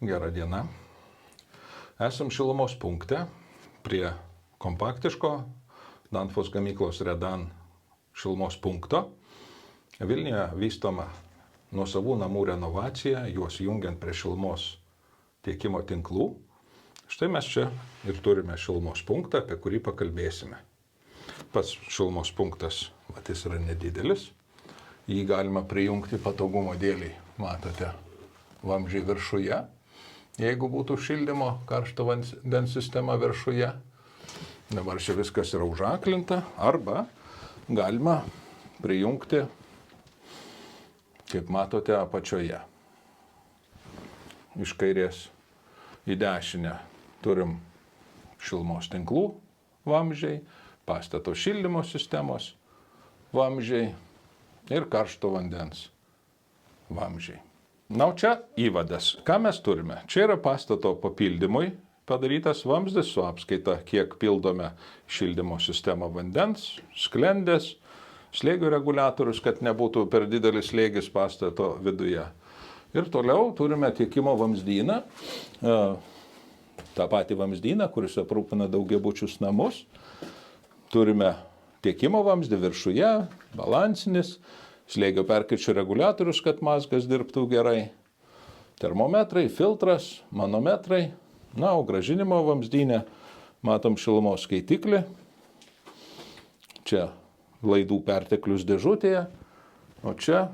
Gerą dieną. Esam šilumos punkte prie kompaktiško Danfoss gamyklos Redan šilumos punkto. Vilniuje vystoma nuosavų namų renovacija, juos jungiant prie šilumos tiekimo tinklų. Štai mes čia ir turime šilumos punktą, apie kurį pakalbėsime. Pats šilumos punktas, jis yra nedidelis. Jį galima prijungti patogumo dėliai. Matote, vamzdžiai viršuje. Jeigu būtų šildymo karšto vandens sistema viršuje, dabar čia viskas yra užaklinta, arba galima prijungti, kaip matote, apačioje. Iš kairės į dešinę turim šilumos tinklų vamzdžiai, pastato šildymo sistemos vamzdžiai ir karšto vandens vamzdžiai. Na, o čia įvadas. Ką mes turime? Čia yra pastato papildymui padarytas vamzdis su apskaita, kiek pildome šildymo sistemą vandens, sklendės, slėgio reguliatorius, kad nebūtų per didelis slėgis pastato viduje. Ir toliau turime tiekimo vamzdyną, tą patį vamzdyną, kuris aprūpina daugiabučius namus. Turime tiekimo vamzdį viršuje, balansinis, slėgio perkirčio reguliatorius, kad mazgas dirbtų gerai, termometrai, filtras, manometrai. Na, o grąžinimo vamzdyne matom šilumos skaitiklį. Čia laidų perteklius dėžutėje, o čia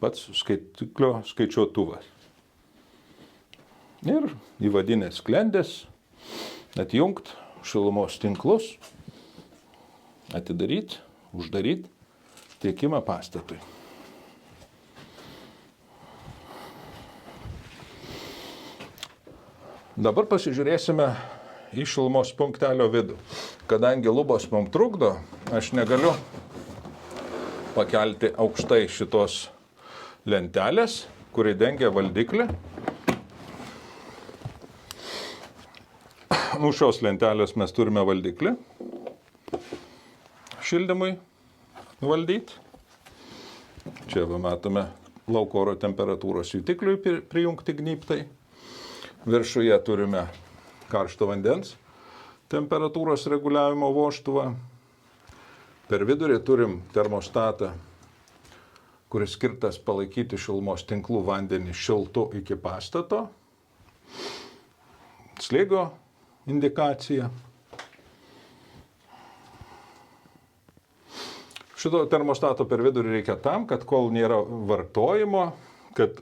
pats skaitiklio skaičiuotuvas. Ir įvadinės sklendės, atjungt šilumos tinklus, atidaryt, uždaryt tiekimą pastatui. Dabar pasižiūrėsime į šilumos punktelio vidų. Kadangi lubos mums trukdo, aš negaliu pakelti aukštai šitos lentelės, kuri dengia valdiklį. Už šios lentelės mes turime valdiklį šildymui valdyti. Čia matome lauko oro temperatūros jutikliui prijungti gnybtai. Viršuje turime karšto vandens temperatūros reguliavimo vožtuvą. Per vidurį turim termostatą, kuris skirtas palaikyti šilumos tinklų vandenį šiltu iki pastato. Slėgio indikacija. Šito termostato per vidurį reikia tam, kad kol nėra vartojimo, kad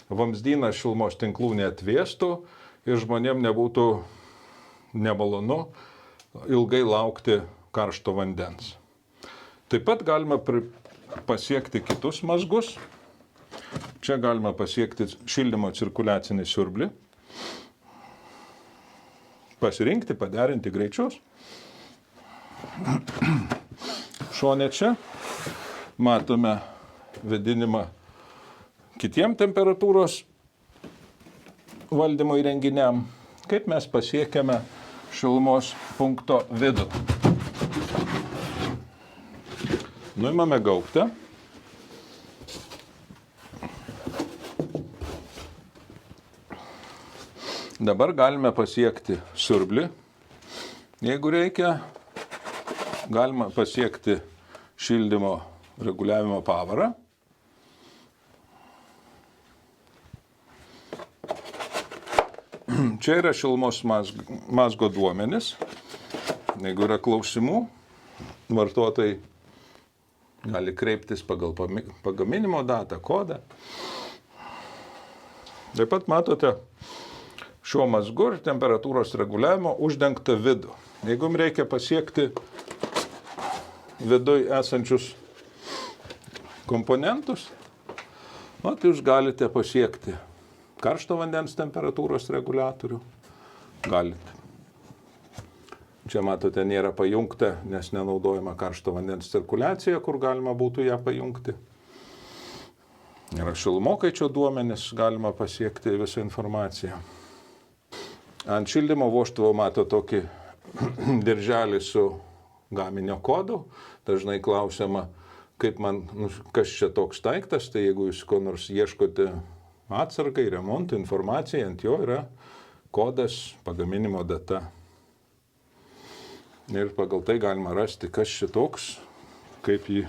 vamzdynas šilumos tinklų neatvėstų ir žmonėm nebūtų nemalonu ilgai laukti karšto vandens. Taip pat galima pasiekti kitus mazgus. Čia galima pasiekti šildymo cirkuliacinį siurblį. Pasirinkti, paderinti greičius. Šone čia matome vėdinimą kitiem temperatūros valdymo įrenginiam. Kaip mes pasiekiame šilumos punkto vidų? Nuimame gaubtą. Dabar galime pasiekti siurblį. Jeigu reikia, galima pasiekti šildymo reguliavimo pavarą. Čia yra šilumos mazgo duomenys. Jeigu yra klausimų, vartotojai gali kreiptis pagal pagaminimo datą, kodą. Taip pat matote šiuo mazgu ir temperatūros reguliavimo uždengtą vidų. Jeigu jums reikia pasiekti viduj esančius komponentus, tai jūs galite pasiekti karšto vandens temperatūros reguliatorių. Galite. Čia matote, nėra pajungta, nes nenaudojama karšto vandens cirkuliacija, kur galima būtų ją pajungti. Yra šilumokaičio duomenys, galima pasiekti visą informaciją. Ant šildymo vožtuvo mato tokį dirželį su gaminio kodu. Dažnai klausiama, kaip man, kas čia toks daiktas, tai jeigu jūs ko nors ieškote atsargai, remontui, informacijai, ant jo yra kodas, pagaminimo data. Ir pagal tai galima rasti, kas šitoks, kaip jį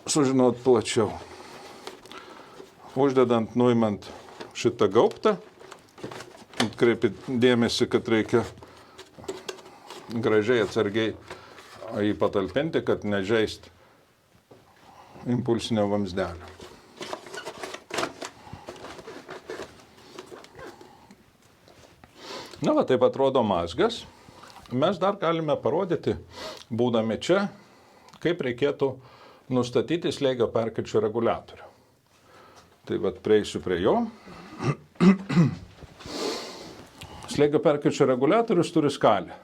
sužinot plačiau. Uždedant, nuimant šitą gaubtą, atkreipit dėmesį, kad reikia gražiai atsargiai jį patalpinti, kad nežeist impulsinio vamzdelio. Na, va, taip atrodo mazgas. Mes dar galime parodyti, būdami čia, kaip reikėtų nustatyti slėgio perkirčio reguliatorių. Tai vat prieisiu prie jo. Slėgio perkirčio reguliatorius turi skalę.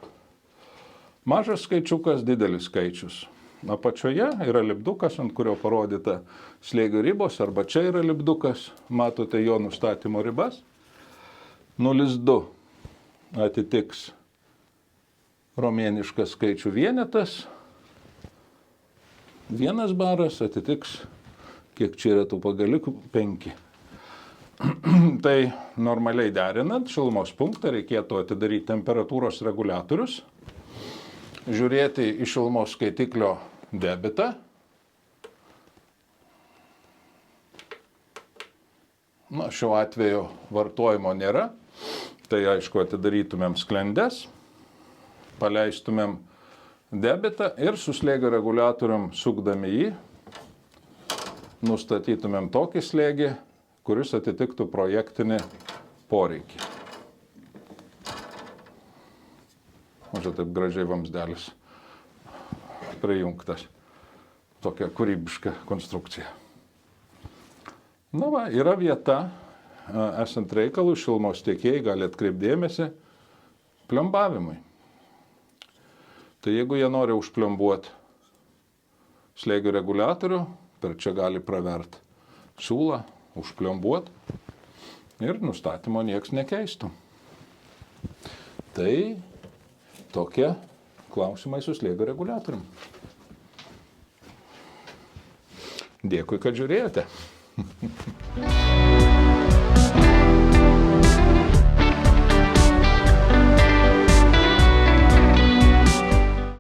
Mažas skaičiukas, didelis skaičius. Apačioje yra lipdukas, ant kurio parodyta slėgio ribos, arba čia yra lipdukas, matote jo nustatymo ribas. 0,2 atitiks romėniškas skaičių vienetas. 1 baras atitiks, kiek čia yra tų pagalikų, 5. Tai normaliai derinant šilumos punktą reikėtų atidaryti temperatūros reguliatorius, žiūrėti į šilumos skaitiklio debitą. Na, šiuo atveju vartojimo nėra, tai aišku atidarytumėm sklendes, paleistumėm debitą ir su slėgio reguliatorium sukdami jį nustatytumėm tokį slėgį, kuris atitiktų projektinį poreikį. O čia taip gražiai vamzdelis prijungtas. Tokia kūrybiška konstrukcija. Na va, yra vieta, esant reikalui, šilumos tiekėjai gali atkreipdėmėsi pliumbavimui. Tai jeigu jie nori užpliumbuoti slėgio reguliatorių, per čia gali pravert siūlą, užpliumbuoti ir nustatymo nieks nekeistų. Tai tokie klausimai su slėgio reguliatorium. Dėkui, kad žiūrėjote.